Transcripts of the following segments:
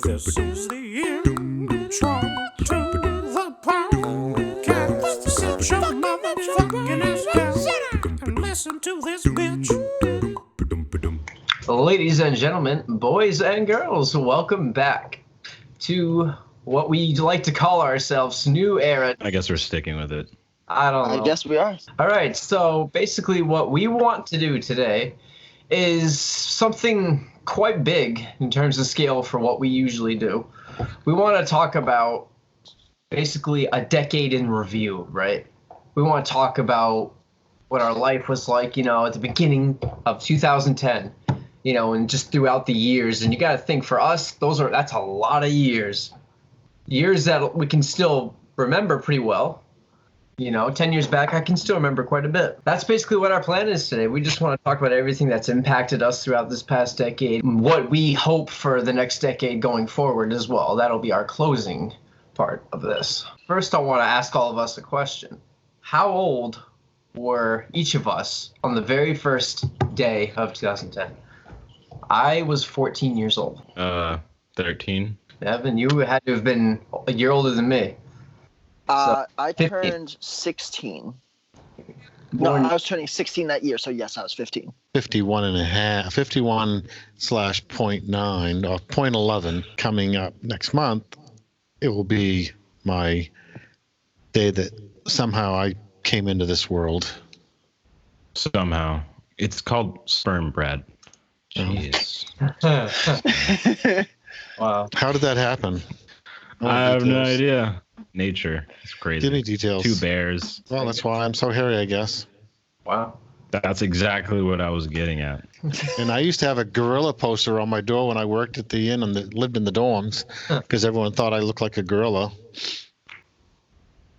This is the intro to the podcast. Sit your motherfucking ass down and listen to this bitch. Ladies and gentlemen, boys and girls, welcome back to what we like to call ourselves New Era. I guess we're sticking with it. I don't know. I guess we are. All right, so basically what we want to do today is something quite big in terms of scale for what we usually do. We want to talk about basically a decade in review, right? We want to talk about what our life was like, at the beginning of 2010, and just throughout the years. And you got to think, for us, that's a lot of years that we can still remember pretty well. 10 years back, I can still remember quite a bit. That's basically what our plan is today. We just want to talk about everything that's impacted us throughout this past decade, what we hope for the next decade going forward as well. That'll be our closing part of this. First, I want to ask all of us a question. How old were each of us on the very first day of 2010? I was 14 years old. 13. Evan, you had to have been a year older than me. I 15. turned 16. No, I was turning 16 that year, so yes, I was 15. 51/0.9 or 0.11 coming up next month. It will be my day that somehow I came into this world. Somehow. It's called sperm, Brad. Jeez. Wow. How did that happen? I have no idea. Nature. It's crazy. Give me details. 2 bears. Well, that's why I'm so hairy, I guess. Wow. That's exactly what I was getting at. And I used to have a gorilla poster on my door when I worked at the inn and lived in the dorms because everyone thought I looked like a gorilla.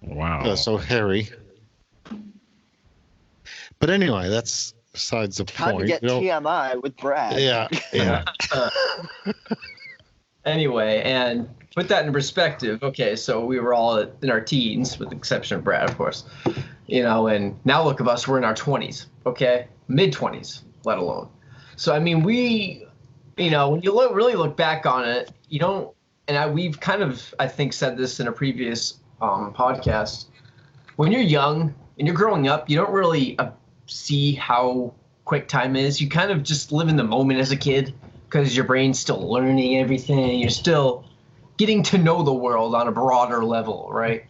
Wow. So hairy. But anyway, that's besides the Time point. to get TMI with Brad. Yeah. Anyway, and put that in perspective. Okay, so we were all in our teens, with the exception of Brad, of course. And now look at us, we're in our 20s, okay? Mid-20s, let alone. So, I mean, when you really look back on it, you don't, and we've kind of, I think, said this in a previous podcast. When you're young and you're growing up, you don't really see how quick time is. You kind of just live in the moment as a kid because your brain's still learning everything. You're still getting to know the world on a broader level, right?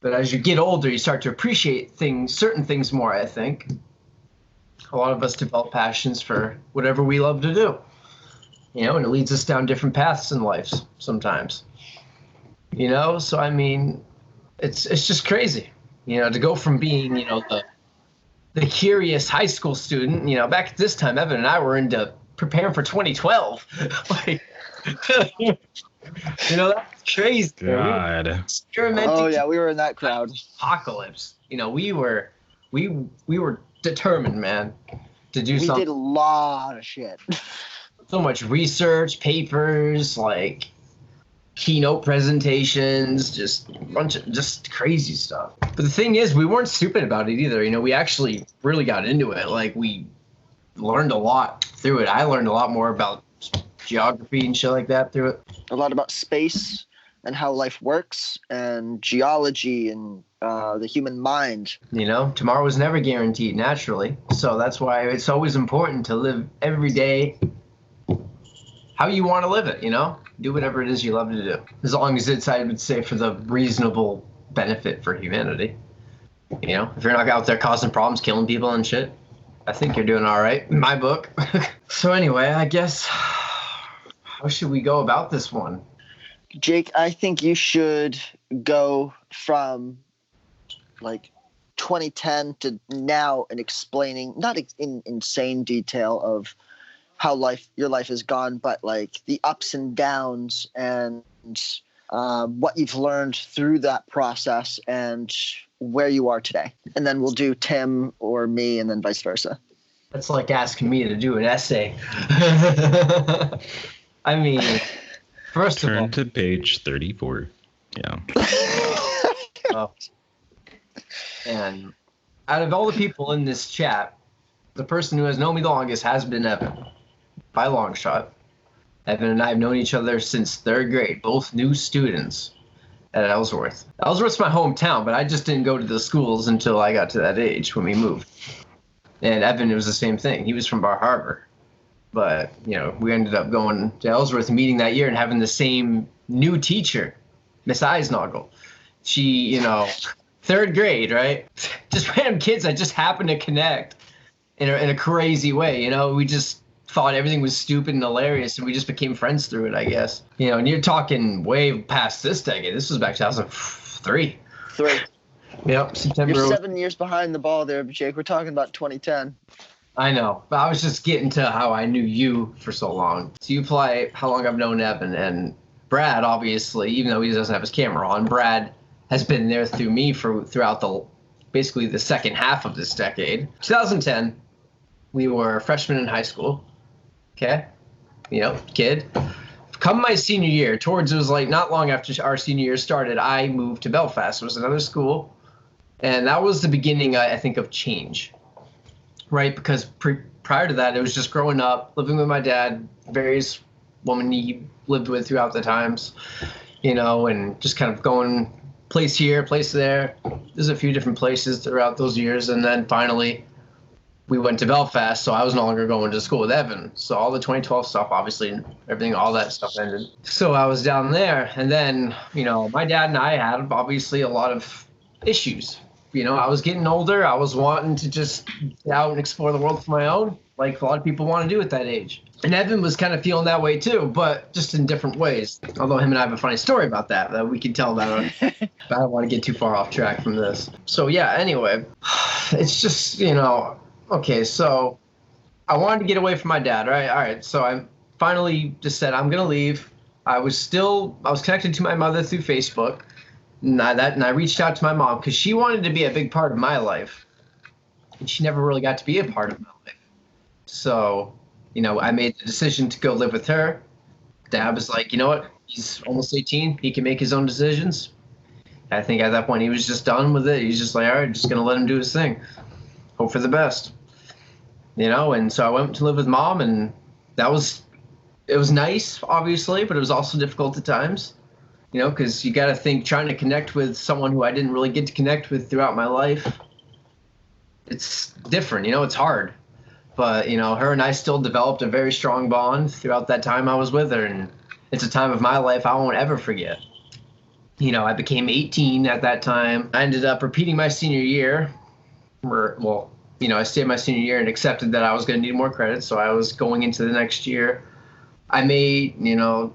But as you get older, you start to appreciate certain things more, I think. A lot of us develop passions for whatever we love to do, and it leads us down different paths in life sometimes. So I mean, it's just crazy, to go from being, the curious high school student, back at this time, Evan and I were into preparing for 2012. That's crazy. God. Oh yeah, we were in that crowd. Apocalypse. We were determined, man, to do something. We did a lot of shit. So much research, papers, like keynote presentations, just a bunch of just crazy stuff. But the thing is, we weren't stupid about it either. We actually really got into it. Like, we learned a lot through it. I learned a lot more about geography and shit like that through it. A lot about space and how life works, and geology and the human mind. Tomorrow is never guaranteed, naturally. So that's why it's always important to live every day how you want to live it, Do whatever it is you love to do. As long as it's, I would say, for the reasonable benefit for humanity. If you're not out there causing problems, killing people and shit, I think you're doing all right in my book. So anyway, I guess, how should we go about this one? Jake, I think you should go from like 2010 to now and explaining, not in insane detail of how your life has gone, but like the ups and downs and what you've learned through that process and where you are today. And then we'll do Tim or me and then vice versa. That's like asking me to do an essay. I mean, first of all, Turn to page 34. Yeah. And out of all the people in this chat, the person who has known me the longest has been Evan, by a long shot. Evan and I have known each other since 3rd grade, both new students at Ellsworth. Ellsworth's my hometown, but I just didn't go to the schools until I got to that age when we moved. And Evan, it was the same thing. He was from Bar Harbor. But, we ended up going to Ellsworth meeting that year and having the same new teacher, Miss Eisnagel. She, 3rd grade, right? Just random kids that just happened to connect in a crazy way. We just thought everything was stupid and hilarious, and we just became friends through it, I guess. And you're talking way past this decade. This was back 2003. Yep, September. You're 7 years behind the ball there, Jake. We're talking about 2010. I know, but I was just getting to how I knew you for so long. So you apply how long I've known Evan, and Brad, obviously, even though he doesn't have his camera on, Brad has been there through me throughout basically the second half of this decade. 2010, we were freshmen in high school. Okay, kid. Come my senior year, it was like not long after our senior year started, I moved to Belfast. It was another school, and that was the beginning, I think, of change. Right, because prior to that, it was just growing up, living with my dad, various women he lived with throughout the times, and just kind of going place here, place there. There's a few different places throughout those years, and then finally we went to Belfast, so I was no longer going to school with Evan. So all the 2012 stuff, obviously, everything, all that stuff ended. So I was down there, and then, my dad and I had obviously a lot of issues. I was getting older. I was wanting to just get out and explore the world for my own, like a lot of people want to do at that age. And Evan was kind of feeling that way too, but just in different ways. Although him and I have a funny story about that we can tell about. But I don't want to get too far off track from this. So yeah, anyway, it's just, okay, so I wanted to get away from my dad, right? All right, so I finally just said, I'm going to leave. I was connected to my mother through Facebook. And I reached out to my mom because she wanted to be a big part of my life. And she never really got to be a part of my life. So, I made the decision to go live with her. Dad was like, you know what? He's almost 18. He can make his own decisions. I think at that point he was just done with it. He's just like, all right, just going to let him do his thing. Hope for the best. And so I went to live with Mom, and it was nice, obviously, but it was also difficult at times. Because you got to think, trying to connect with someone who I didn't really get to connect with throughout my life, it's different, it's hard. But, her and I still developed a very strong bond throughout that time I was with her, and it's a time of my life I won't ever forget. I became 18 at that time. I ended up repeating my senior year. I stayed my senior year and accepted that I was going to need more credit, so I was going into the next year. I made,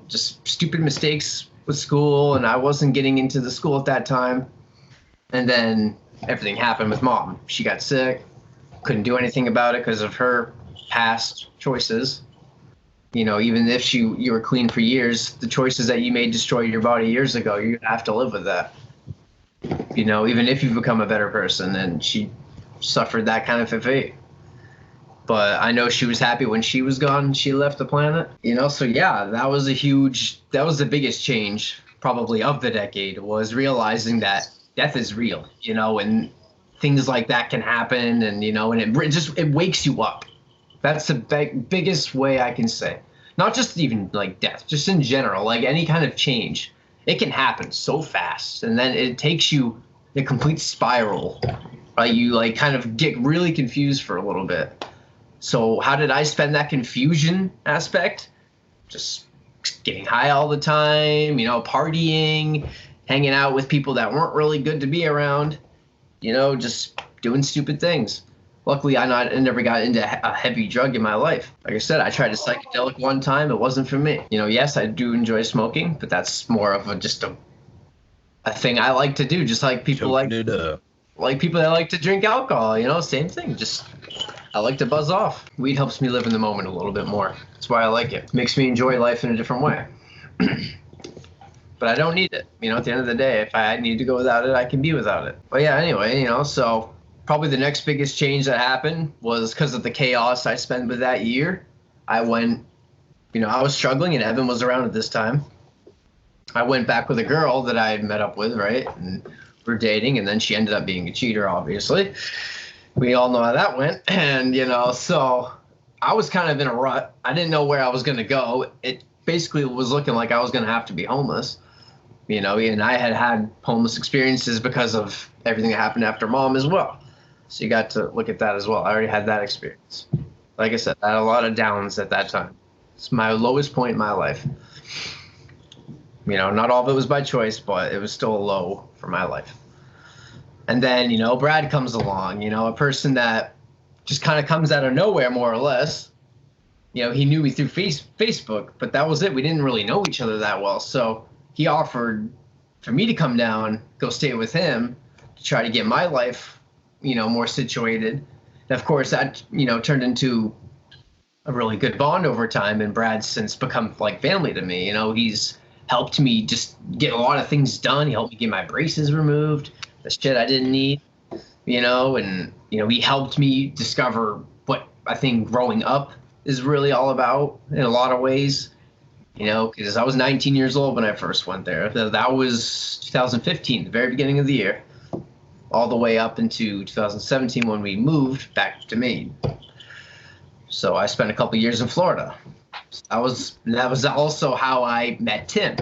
just stupid mistakes with school, and I wasn't getting into the school at that time. And then everything happened with Mom. She got sick, couldn't do anything about it because of her past choices. Even if you were clean for years, the choices that you made destroyed your body years ago. You have to live with that. Even if you've become a better person, and she suffered that kind of a fate. But I know she was happy when she was gone. She left the planet. So yeah, that was the biggest change probably of the decade, was realizing that death is real, and things like that can happen, and, and it wakes you up. That's the biggest way I can say. Not just even like death, just in general, like any kind of change. It can happen so fast, and then it takes you a complete spiral. Right? You kind of get really confused for a little bit. So how did I spend that confusion aspect? Just getting high all the time, partying, hanging out with people that weren't really good to be around, just doing stupid things. Luckily, I never got into a heavy drug in my life. Like I said, I tried a psychedelic one time. It wasn't for me. Yes, I do enjoy smoking, but that's more of just a thing I like to do, just like people like people that like to drink alcohol, same thing. Just I like to buzz off. Weed helps me live in the moment a little bit more. That's why I like it. Makes me enjoy life in a different way. But I don't need it. At the end of the day, if I need to go without it, I can be without it. But yeah, anyway, so probably the next biggest change that happened was because of the chaos I spent with that year. I went, I was struggling, and Evan was around at this time. I went back with a girl that I had met up with, right? And we're dating, and then she ended up being a cheater, obviously. We all know how that went. And, so I was kind of in a rut. I didn't know where I was going to go. basically was looking like I was going to have to be homeless, you know, and I had homeless experiences because of everything that happened after Mom as well. So you got to look at that as well. I already had that experience. Like I said, I had a lot of downs at that time. It's my lowest point in my life. You know, not all of it was by choice, but it was still a low for my life. And then, you know, Brad comes along, you know, a person that just kind of comes out of nowhere, more or less. You know, he knew me through Facebook, but that was it. We didn't really know each other that well. So he offered for me to come down, go stay with him to try to get my life, you know, more situated. And of course, that, you know, turned into a really good bond over time. And Brad's since become like family to me. You know, he's helped me just get a lot of things done. He helped me get my braces removed, the shit I didn't need, you know, and, you know, he helped me discover what I think growing up is really all about in a lot of ways, you know, because I was 19 years old when I first went there. That was 2015, the very beginning of the year, all the way up into 2017 when we moved back to Maine. So I spent a couple years in Florida. That was also how I met Tim,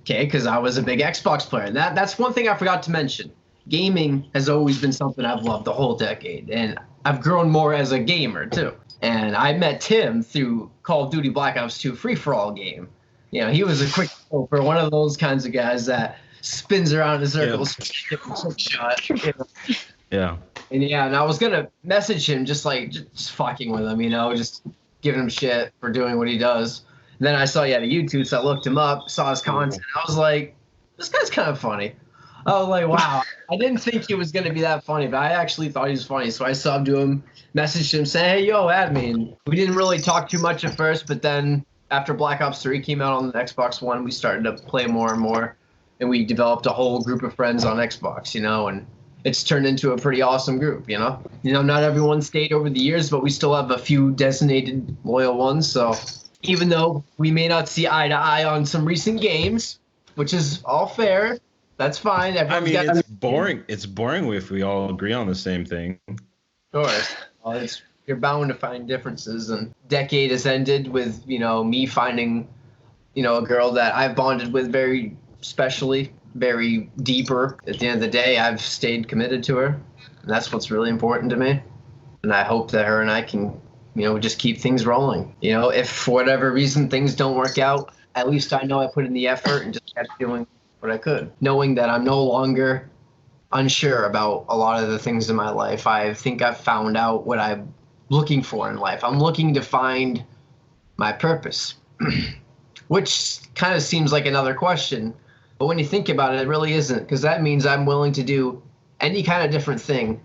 okay, because I was a big Xbox player. And that's one thing I forgot to mention. Gaming has always been something I've loved the whole decade, and I've grown more as a gamer too. And I met Tim through Call of Duty Black Ops 2 free-for-all game. You know, he was a quick for one of those kinds of guys that spins around in circles, shot. You know? Yeah. And I was gonna message him just fucking with him, you know, just giving him shit for doing what he does. And then I saw he had a YouTube, so I looked him up, saw his content. I was like, this guy's kind of funny. I was like, wow. I didn't think he was going to be that funny, but I actually thought he was funny. So I subbed to him, messaged him, saying, hey, yo, add me. And we didn't really talk too much at first, but then after Black Ops 3 came out on the Xbox One, we started to play more and more. And we developed a whole group of friends on Xbox, you know, and it's turned into a pretty awesome group, you know. You know, not everyone stayed over the years, but we still have a few designated loyal ones. So even though we may not see eye to eye on some recent games, which is all fair, that's fine. It's boring. It's boring if we all agree on the same thing. Of course. Well, you're bound to find differences. And decade has ended with, you know, me finding, you know, a girl that I've bonded with very specially, very deeper. At the end of the day, I've stayed committed to her. And that's what's really important to me. And I hope that her and I can, you know, just keep things rolling. You know, if for whatever reason things don't work out, at least I know I put in the effort and just kept doing what I could, knowing that I'm no longer unsure about a lot of the things in my life. I think I've found out what I'm looking for in life. I'm looking to find my purpose, which kind of seems like another question. But when you think about it, it really isn't, because that means I'm willing to do any kind of different thing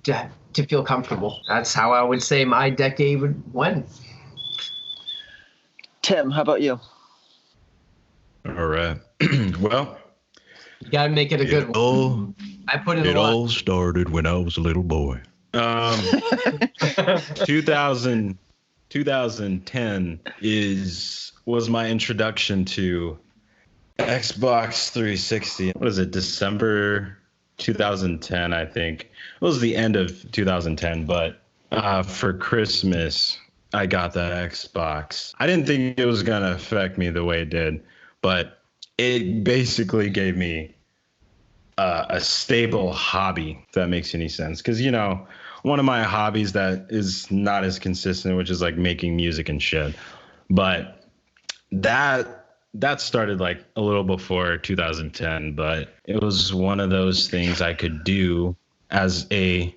to feel comfortable. That's how I would say my decade went. Tim, how about you? All right. Well, you gotta make it a good one. I put in a lot. It all started when I was a little boy. 2010 was my introduction to Xbox 360. What is it? December 2010, I think. It was the end of 2010, but for Christmas, I got the Xbox. I didn't think it was going to affect me the way it did, but it basically gave me a stable hobby, if that makes any sense. Because, you know, one of my hobbies that is not as consistent, which is like making music and shit. But that started like a little before 2010, but it was one of those things I could do as you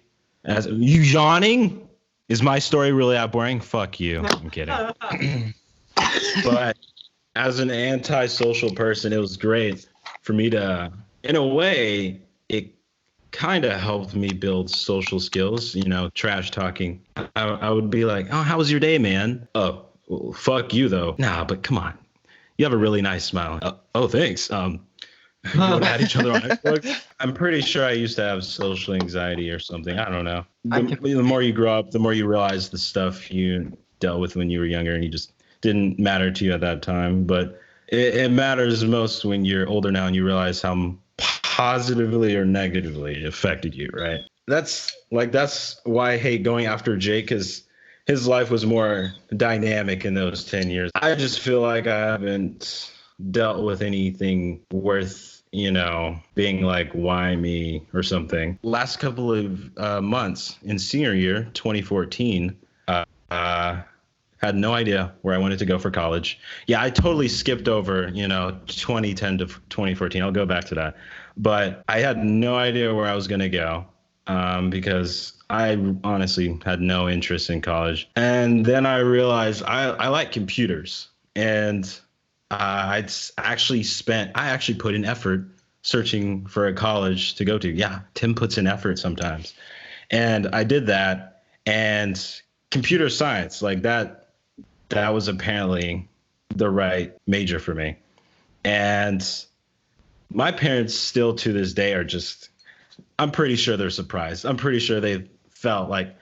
yawning? Is my story really that boring? Fuck you. I'm kidding. But as an antisocial person, it was great for me to, in a way, it kind of helped me build social skills, you know, trash talking. I would be like, oh, how was your day, man? Oh, well, fuck you, though. Nah, but come on. You have a really nice smile. Oh, thanks. You want to add each other on Xbox? I'm pretty sure I used to have social anxiety or something. I don't know. The more you grow up, the more you realize the stuff you dealt with when you were younger and you just didn't matter to you at that time. But it matters most when you're older now and you realize how positively or negatively it affected you, right? That's why I hate going after Jake, because his life was more dynamic in those 10 years. I just feel like I haven't dealt with anything worth, being like, why me or something. Last couple of months in senior year, 2014, had no idea where I wanted to go for college. Yeah, I totally skipped over, 2010 to 2014. I'll go back to that. But I had no idea where I was going to go because I honestly had no interest in college. And then I realized I like computers. And I actually put in effort searching for a college to go to. Yeah, Tim puts in effort sometimes. And I did that. And computer science, like that was apparently the right major for me. And my parents still to this day are I'm pretty sure they're surprised. I'm pretty sure they felt like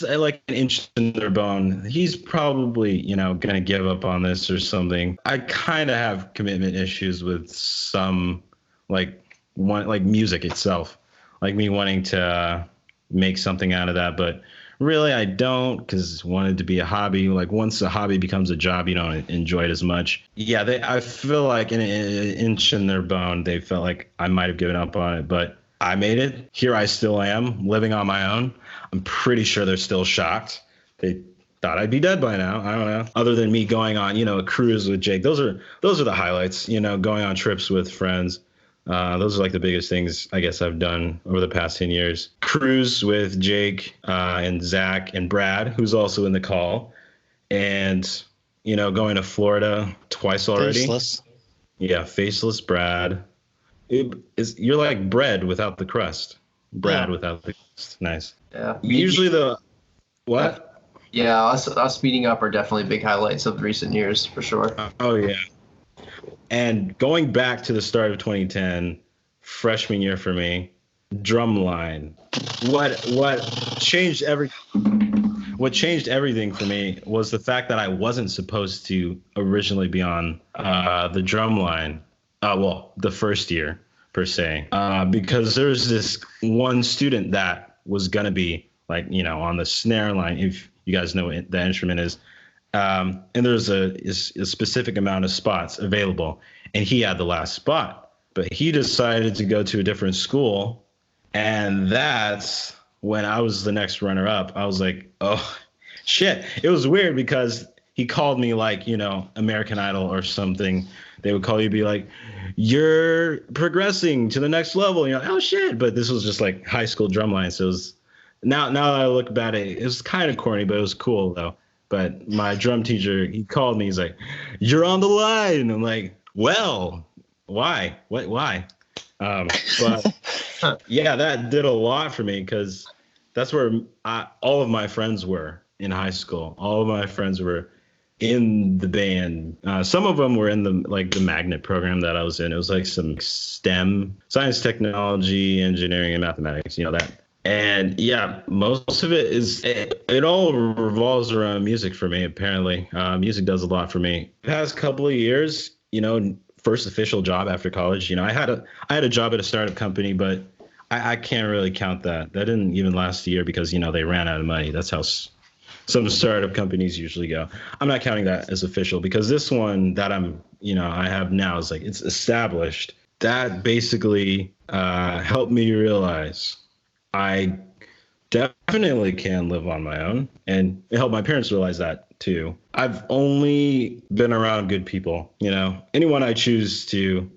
an inch in their bone. He's probably, going to give up on this or something. I kind of have commitment issues with some like music itself, like me wanting to make something out of that. But really, I don't, because wanted to be a hobby. Like once a hobby becomes a job, you don't enjoy it as much. Yeah, I feel like an inch in their bone, they felt like I might have given up on it, but I made it. Here I still am, living on my own. I'm pretty sure they're still shocked. They thought I'd be dead by now. I don't know. Other than me going on, a cruise with Jake. Those are the highlights. Going on trips with friends. Those are like the biggest things I guess I've done over the past 10 years. Cruise with Jake and Zach and Brad, who's also in the call, and going to Florida twice already. Faceless. Yeah, faceless Brad. You're like bread without the crust. Brad without the crust. Nice. Yeah. Usually the what? Yeah, us meeting up are definitely big highlights of the recent years for sure. Oh yeah. And going back to the start of 2010, freshman year for me, drumline. What changed everything for me was the fact that I wasn't supposed to originally be on the drumline. The first year per se, because there was this one student that was gonna be like on the snare line, if you guys know what the instrument is. And there's a specific amount of spots available, and he had the last spot, but he decided to go to a different school, and that's when I was the next runner up. I was like, oh shit. It was weird because he called me like, American Idol or something. They would call you, be like, you're progressing to the next level. You're like, oh shit. But this was just like high school drumline. So it was, now that I look back at it, it was kind of corny, but it was cool though. But my drum teacher, he called me. He's like, "You're on the line." And I'm like, "Well, why? What? Why?" But yeah, that did a lot for me because that's where all of my friends were in high school. All of my friends were in the band. Some of them were in the magnet program that I was in. It was like some STEM, science, technology, engineering, and mathematics. That. And yeah, most of it all revolves around music for me, apparently. Music does a lot for me. The past couple of years, first official job after college, I had a job at a startup company, but I can't really count that. That didn't even last a year because, they ran out of money. That's how some startup companies usually go. I'm not counting that as official because this one that I have now is like, it's established. That basically helped me realize I definitely can live on my own, and it helped my parents realize that too. I've only been around good people, anyone I choose to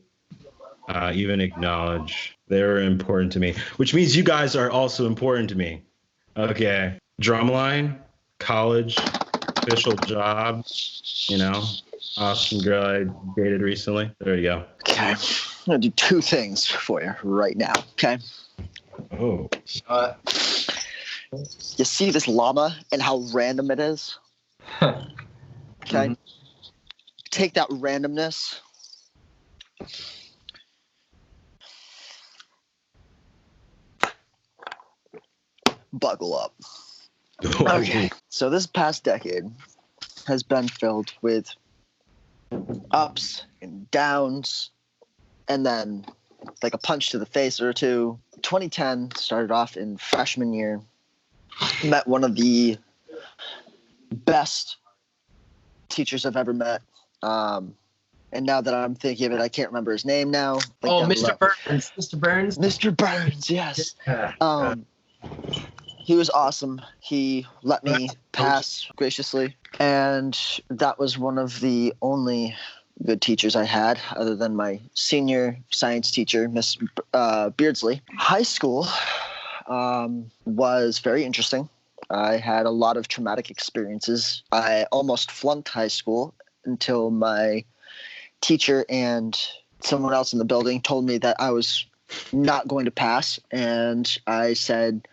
even acknowledge, they're important to me, which means you guys are also important to me. Okay. Drumline, college, official job, awesome girl I dated recently. There you go. Okay. I'm going to do two things for you right now. Okay. Oh. You see this llama and how random it is? Okay. Mm-hmm. Take that randomness. Buckle up. Okay. So this past decade has been filled with ups and downs, and then like a punch to the face or two. 2010 started off in freshman year. Met one of the best teachers I've ever met. And now that I'm thinking of it, I can't remember his name now. Oh, Mr. Burns. Mr. Burns. Mr. Burns, yes. Yeah. He was awesome. He let me pass graciously. And that was one of the only good teachers I had, other than my senior science teacher, Miss Beardsley. High school was very interesting. I had a lot of traumatic experiences. I almost flunked high school until my teacher and someone else in the building told me that I was not going to pass. And I said,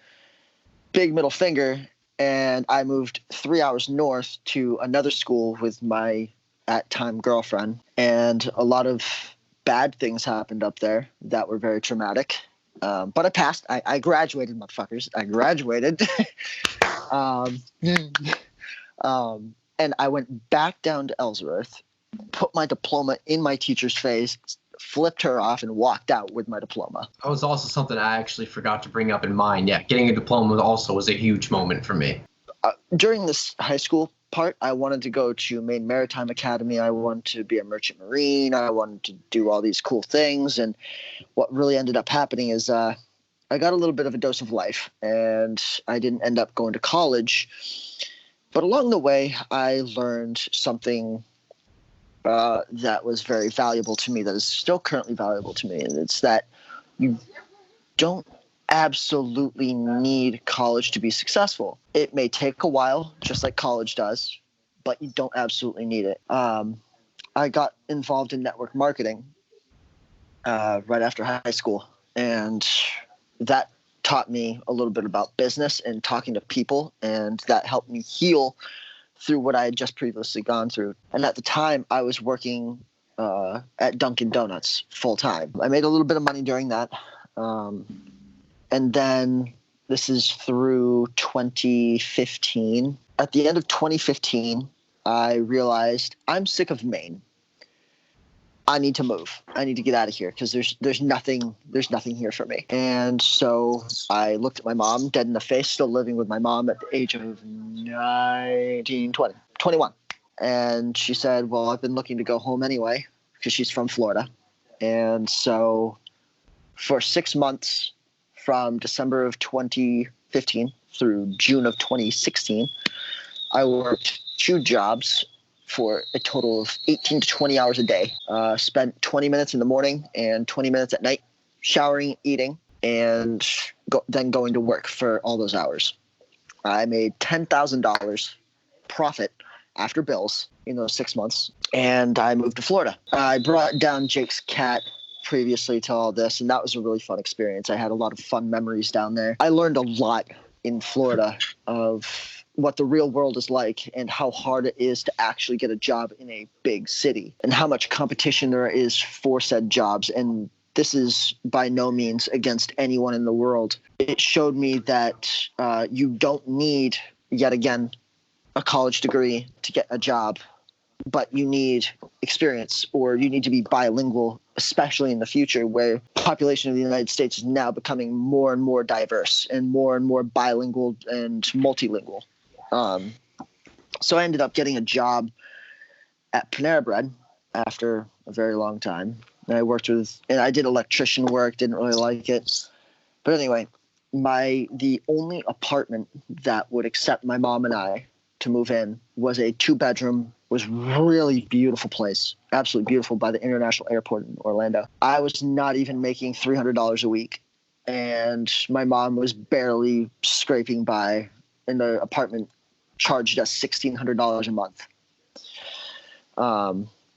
big middle finger. And I moved 3 hours north to another school with my at time girlfriend. And a lot of bad things happened up there that were very traumatic. But I passed. I graduated, motherfuckers. I graduated. And I went back down to Ellsworth, put my diploma in my teacher's face, flipped her off, and walked out with my diploma. That was also something I actually forgot to bring up in mine. Yeah, getting a diploma also was a huge moment for me. During this high school part, I wanted to go to Maine Maritime Academy. I wanted to be a merchant marine. I wanted to do all these cool things. And what really ended up happening is I got a little bit of a dose of life, and I didn't end up going to college. But along the way, I learned something that was very valuable to me, that is still currently valuable to me. And it's that you don't absolutely need college to be successful. It may take a while, just like college does, but you don't absolutely need it. I got involved in network marketing right after high school, and that taught me a little bit about business and talking to people, and that helped me heal through what I had just previously gone through. And at the time, I was working at Dunkin' Donuts full time. I made a little bit of money during that. And then this is through 2015. At the end of 2015, I realized I'm sick of Maine. I need to move. I need to get out of here because there's nothing here for me. And so I looked at my mom dead in the face, still living with my mom at the age of 21. And she said, well, I've been looking to go home anyway because she's from Florida. And so for 6 months, from December of 2015 through June of 2016, I worked 2 jobs for a total of 18 to 20 hours a day. Spent 20 minutes in the morning and 20 minutes at night showering, eating, and then going to work for all those hours. I made $10,000 profit after bills in those 6 months, and I moved to Florida. I brought down Jake's cat previously to all this, and that was a really fun experience. I had a lot of fun memories down there. I learned a lot in Florida of what the real world is like and how hard it is to actually get a job in a big city and how much competition there is for said jobs. And this is by no means against anyone in the world. It showed me that you don't need, yet again, a college degree to get a job, but you need experience, or you need to be bilingual, especially in the future where the population of the United States is now becoming more and more diverse and more bilingual and multilingual. So I ended up getting a job at Panera Bread after a very long time. And I did electrician work, didn't really like it. But anyway, the only apartment that would accept my mom and I to move in was a 2-bedroom, was really beautiful place, absolutely beautiful, by the International Airport in Orlando. I was not even making $300 a week, and my mom was barely scraping by, and the apartment charged us $1,600 a month.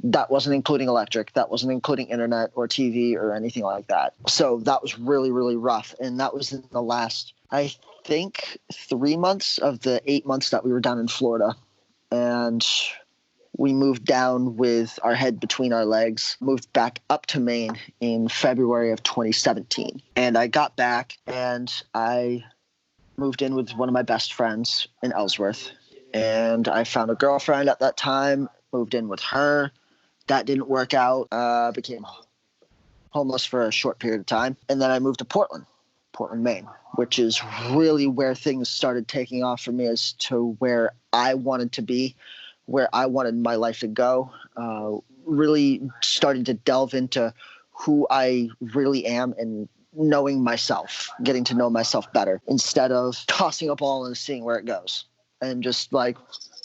That wasn't including electric. That wasn't including internet or TV or anything like that. So that was really, really rough. And that was in the last, I think, 3 months of the 8 months that we were down in Florida. And we moved down with our head between our legs, moved back up to Maine in February of 2017. And I got back and I moved in with one of my best friends in Ellsworth. And I found a girlfriend at that time, moved in with her. That didn't work out. Became homeless for a short period of time. And then I moved to Portland. Portland, Maine, which is really where things started taking off for me as to where I wanted to be, where I wanted my life to go. Really starting to delve into who I really am and knowing myself, getting to know myself better instead of tossing a ball and seeing where it goes. And just like,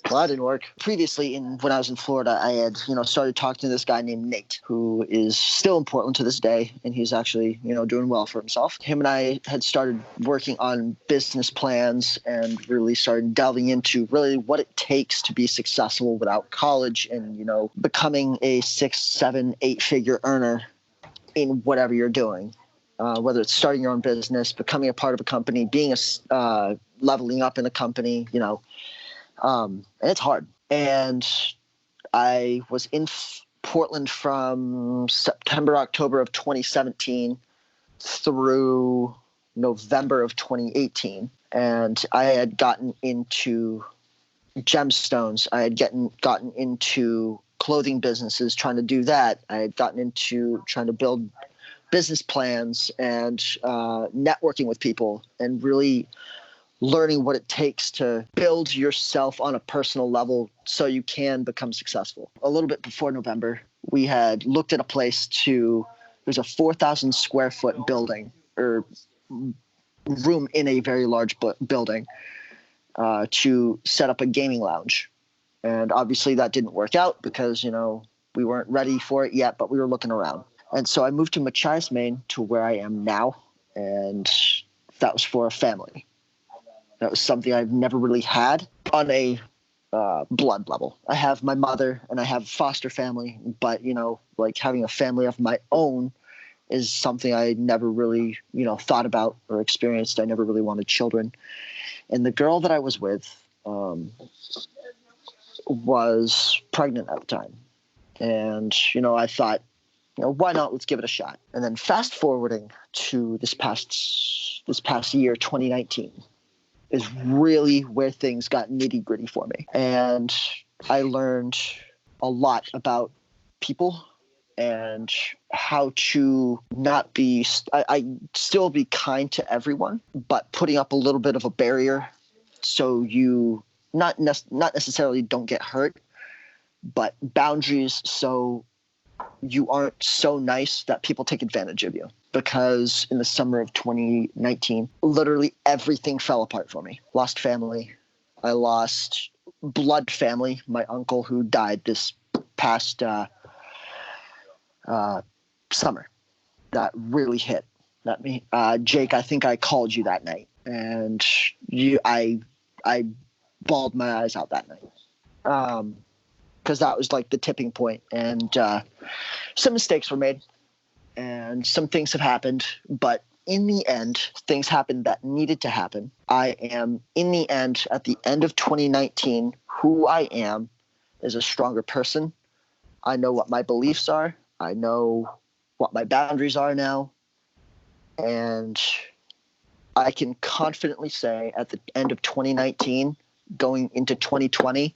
well, that didn't work. Previously, when I was in Florida, I had, started talking to this guy named Nate, who is still in Portland to this day, and he's actually, doing well for himself. Him and I had started working on business plans and really started delving into really what it takes to be successful without college and, becoming a 6, 7, 8-figure earner in whatever you're doing. Whether it's starting your own business, becoming a part of a company, being leveling up in a company, and it's hard. And I was in Portland from September, October of 2017 through November of 2018. And I had gotten into gemstones. I had gotten into clothing businesses, trying to do that. I had gotten into trying to build business plans and networking with people and really learning what it takes to build yourself on a personal level so you can become successful. A little bit before November, we had looked at a place there's a 4,000 square foot building or room in a very large building to set up a gaming lounge. And obviously that didn't work out because, we weren't ready for it yet, but we were looking around. And so I moved to Machias, Maine, to where I am now. And that was for a family. That was something I've never really had on a blood level. I have my mother and I have foster family, but, like having a family of my own is something I never really, thought about or experienced. I never really wanted children. And the girl that I was with was pregnant at the time. And, I thought, why not? Let's give it a shot. And then fast forwarding to this past year, 2019. Is really where things got nitty gritty for me. And I learned a lot about people and how to not be, I still be kind to everyone, but putting up a little bit of a barrier so you not necessarily don't get hurt, but boundaries so you aren't so nice that people take advantage of you. Because in the summer of 2019, literally everything fell apart for me. Lost family. I lost blood family, my uncle who died this past summer. That really hit. Jake, I think I called you that night. And I bawled my eyes out that night. Because that was like the tipping point. And some mistakes were made. And some things have happened, but in the end, things happened that needed to happen. I am, in the end, at the end of 2019, who I am is a stronger person. I know what my beliefs are. I know what my boundaries are now. And I can confidently say at the end of 2019, going into 2020,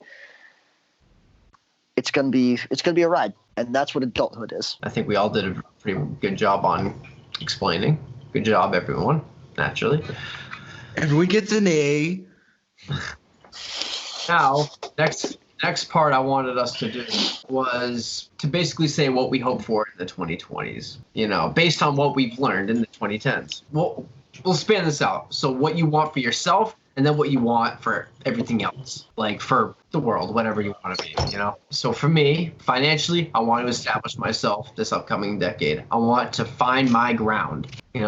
it's gonna be a ride. And that's what adulthood is. I think we all did a pretty good job on explaining. Good job, everyone, naturally. And we get an A. Now, next part I wanted us to do was to basically say what we hope for in the 2020s, based on what we've learned in the 2010s. We'll span this out. So what you want for yourself, and then what you want for everything else, like for the world, whatever you want to be, So for me, financially, I want to establish myself this upcoming decade. I want to find my ground.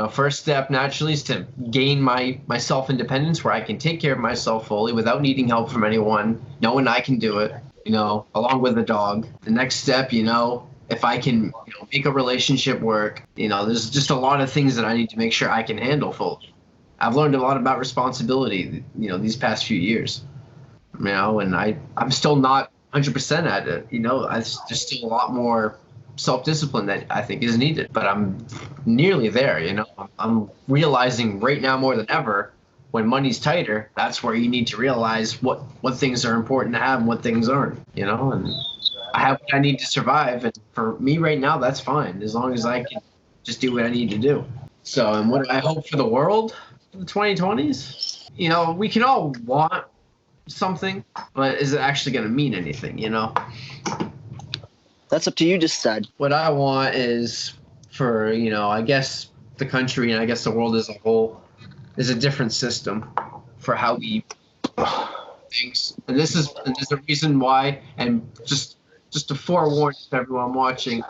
First step naturally is to gain my self-independence where I can take care of myself fully without needing help from anyone, knowing I can do it, along with a dog. The next step, if I can make a relationship work, there's just a lot of things that I need to make sure I can handle fully. I've learned a lot about responsibility, these past few years, and I'm still not 100% at it. There's still a lot more self-discipline that I think is needed, but I'm nearly there. I'm realizing right now more than ever, when money's tighter, that's where you need to realize what things are important to have and what things aren't, and I have what I need to survive. And for me right now, that's fine. As long as I can just do what I need to do. So, and what do I hope for the world for the 2020s? You know, we can all want something, but is it actually going to mean anything, you know? That's up to you to decide. What I want is for, you know, I guess the country and I guess the world as a whole is a different system for how we things. And there's a reason why, and just to forewarn everyone watching,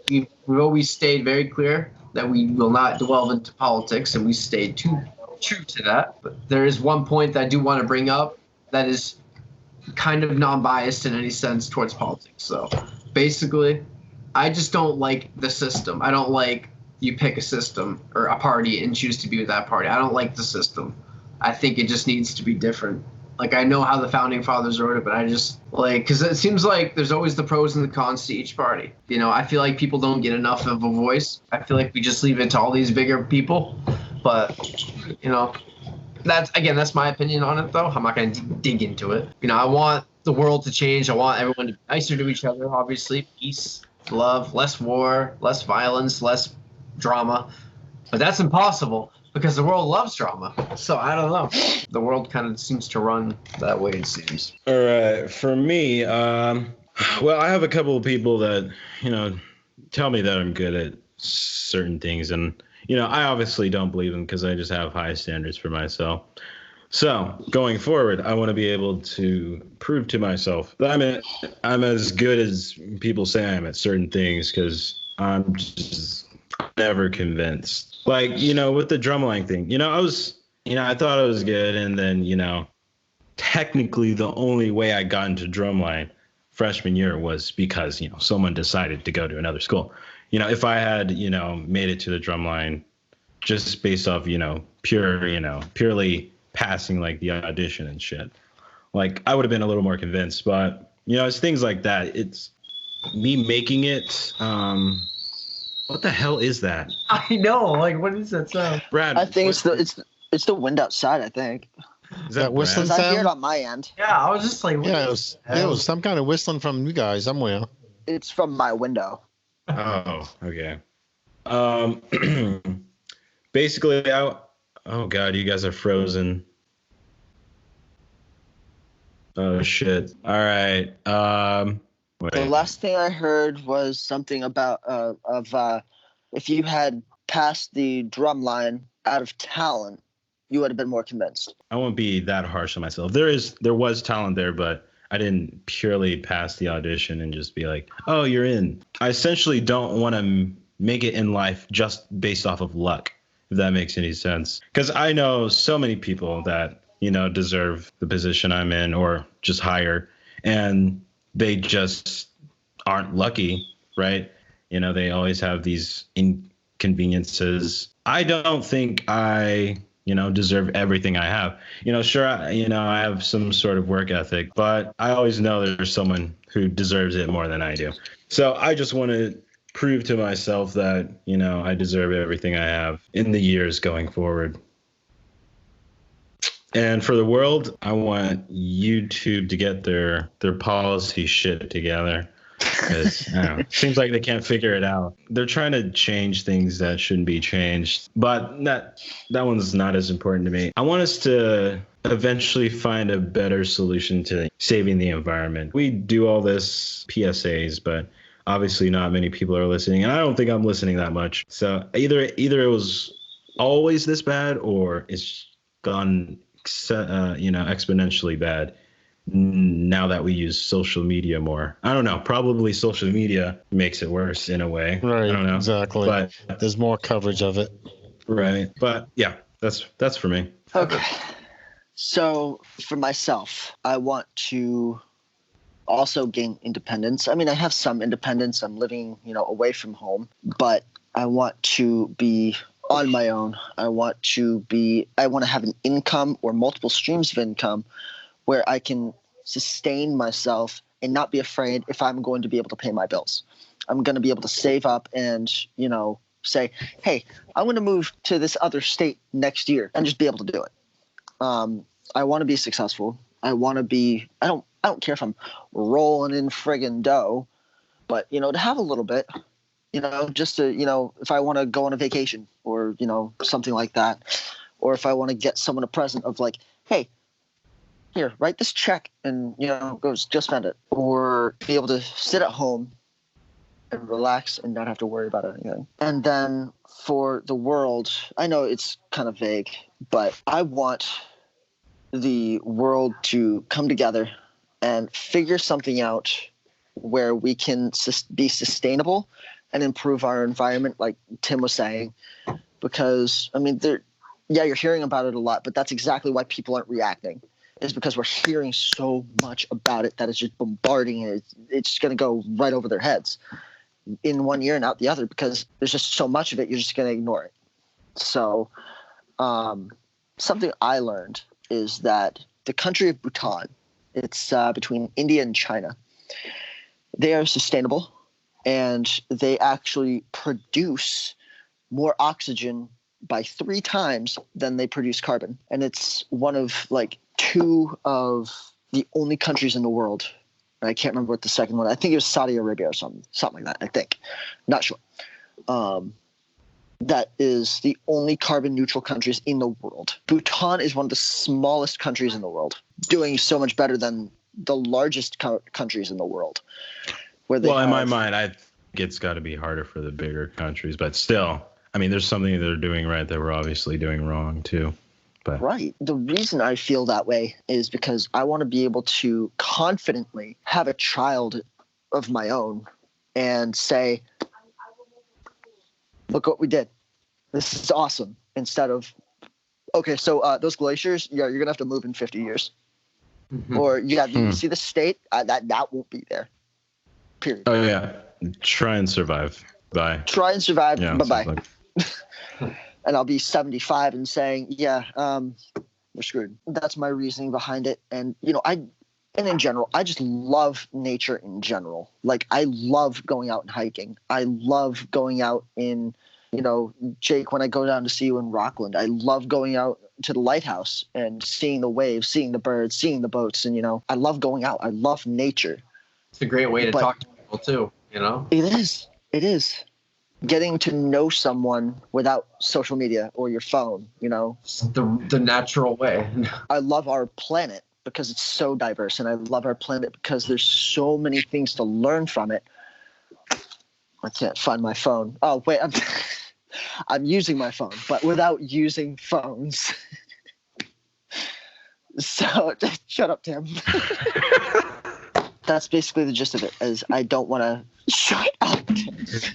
we've always stayed very clear that we will not delve into politics, and we stayed true to that. But there is one point that I do want to bring up that is kind of non-biased in any sense towards politics. So basically, I just don't like the system. I don't like you pick a system or a party and choose to be with that party. I don't like the system. I think it just needs to be different. Like, I know how the founding fathers wrote it, but I just like, because it seems like there's always the pros and the cons to each party. You know, I feel like people don't get enough of a voice. I feel like we just leave it to all these bigger people. But, you know, that's my opinion on it, though. I'm not going to dig into it. You know, I want the world to change. I want everyone to be nicer to each other, obviously. Peace, love, less war, less violence, less drama. But that's impossible because the world loves drama. So I don't know. The world kind of seems to run that way, it seems. All right. For me, well, I have a couple of people that, you know, tell me that I'm good at certain things. And, you know, I obviously don't believe them because I just have high standards for myself. So going forward, I want to be able to prove to myself that I'm as good as people say I am at certain things, because I'm just never convinced. Like, you know, with the drumline thing, you know, I thought I was good. And then, you know, technically the only way I got into drumline freshman year was because, you know, someone decided to go to another school. You know, if I had, you know, made it to the drumline just based off, you know, purely passing like the audition and shit, like I would have been a little more convinced. But, you know, it's things like that. It's me making it. What the hell is that? I know. Like, what is that sound? Brad, I think it's the wind outside. I think. is that whistling I hear it sound? on my end. Yeah, I was just like, what Yeah, is it was some kind of whistling from you guys somewhere. It's from my window. Oh, okay. Basically, oh god, you guys are frozen. Oh shit. All right. Wait. The last thing I heard was something about if you had passed the drum line out of talent, you would have been more convinced. I won't be that harsh on myself. There was talent there, but I didn't purely pass the audition and just be like, oh, you're in. I essentially don't want to make it in life just based off of luck, if that makes any sense. Because I know so many people that, you know, deserve the position I'm in or just higher, and they just aren't lucky, right? You know, they always have these inconveniences. I don't think I, you know, deserve everything I have. You know, sure, I have some sort of work ethic, but I always know there's someone who deserves it more than I do. So I just want to prove to myself that, you know, I deserve everything I have in the years going forward. And for the world, I want YouTube to get their policy shit together. Because it seems like they can't figure it out. They're trying to change things that shouldn't be changed. But that one's not as important to me. I want us to eventually find a better solution to saving the environment. We do all this PSAs, but obviously not many people are listening. And I don't think I'm listening that much. So either it was always this bad, or it's gone exponentially bad now that we use social media more. I don't know. Probably social media makes it worse in a way. Right. I don't know. Exactly. But there's more coverage of it. Right. But yeah, that's for me. Okay. So for myself, I want to also gain independence. I mean, I have some independence. I'm living, you know, away from home, but I want to be on my own. I want to have an income or multiple streams of income where I can sustain myself and not be afraid if I'm going to be able to pay my bills. I'm going to be able to save up and, you know, say, hey, I'm going to move to this other state next year and just be able to do it. I want to be successful. I want to be, I don't care if I'm rolling in friggin' dough, but, you know, to have a little bit, you know, just to, you know, if I want to go on a vacation or or, something like that. Or if I want to get someone a present of like, hey, here, write this check and, goes, just spend it. Or be able to sit at home and relax and not have to worry about anything. And then for the world, I know it's kind of vague, but I want the world to come together and figure something out where we can be sustainable and improve our environment, like Tim was saying. Because, you're hearing about it a lot, but that's exactly why people aren't reacting. Is because we're hearing so much about it that it's just bombarding and it's just going to go right over their heads in one ear and out the other, because there's just so much of it, you're just going to ignore it. So something I learned is that the country of Bhutan, it's between India and China, they are sustainable and they actually produce more oxygen by 3 times than they produce carbon. And it's one of like 2 of the only countries in the world. I can't remember what the second one. I think it was Saudi Arabia or something like that. I think, not sure. That is the only carbon neutral countries in the world. Bhutan is one of the smallest countries in the world, doing so much better than the largest countries in the world. In my mind, I think it's got to be harder for the bigger countries, but still, there's something they're doing right that we're obviously doing wrong too. But. Right. The reason I feel that way is because I want to be able to confidently have a child of my own and say, look what we did. This is awesome. Instead of, okay, so those glaciers, you're going to have to move in 50 years. Mm-hmm. Or, you see the state? That won't be there. Period. Oh, yeah. Try and survive. Bye. Try and survive. Yeah, bye-bye. And I'll be 75 and saying, we're screwed. That's my reasoning behind it. And, in general, I just love nature in general. Like, I love going out and hiking. I love going out in, Jake, when I go down to see you in Rockland, I love going out to the lighthouse and seeing the waves, seeing the birds, seeing the boats. And, I love going out. I love nature. It's a great way to talk to people too, It is. Getting to know someone without social media or your phone, the natural way. I love our planet because it's so diverse, and I love our planet because there's so many things to learn from it. I can't find my phone. Oh wait, I'm using my phone, but without using phones. So shut up, Tim. That's basically the gist of it. Is I don't want to shut up. It's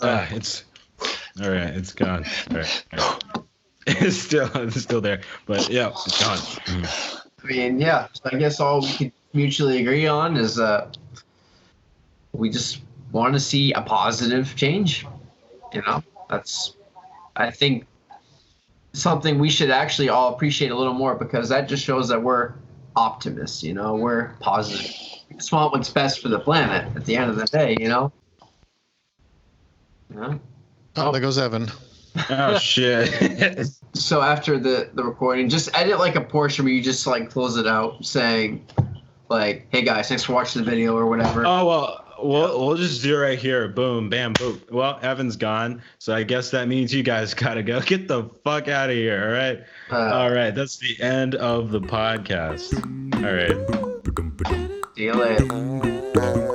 all right. It's gone. All right. It's still there, but yeah, it's gone. So I guess all we can mutually agree on is we just want to see a positive change. That's, I think, something we should actually all appreciate a little more, because that just shows that we're optimists. We're positive. We just want what's best for the planet at the end of the day. Yeah. Oh, there goes Evan. Oh shit. So after the recording, just edit like a portion where you just like close it out saying like, hey guys, thanks for watching the video or whatever. Oh, well, we'll just do it right here. Boom, bam, boom. Well, Evan's gone, so I guess that means you guys gotta go. Get the fuck out of here, all right? All right, that's the end of the podcast. All right. See you later.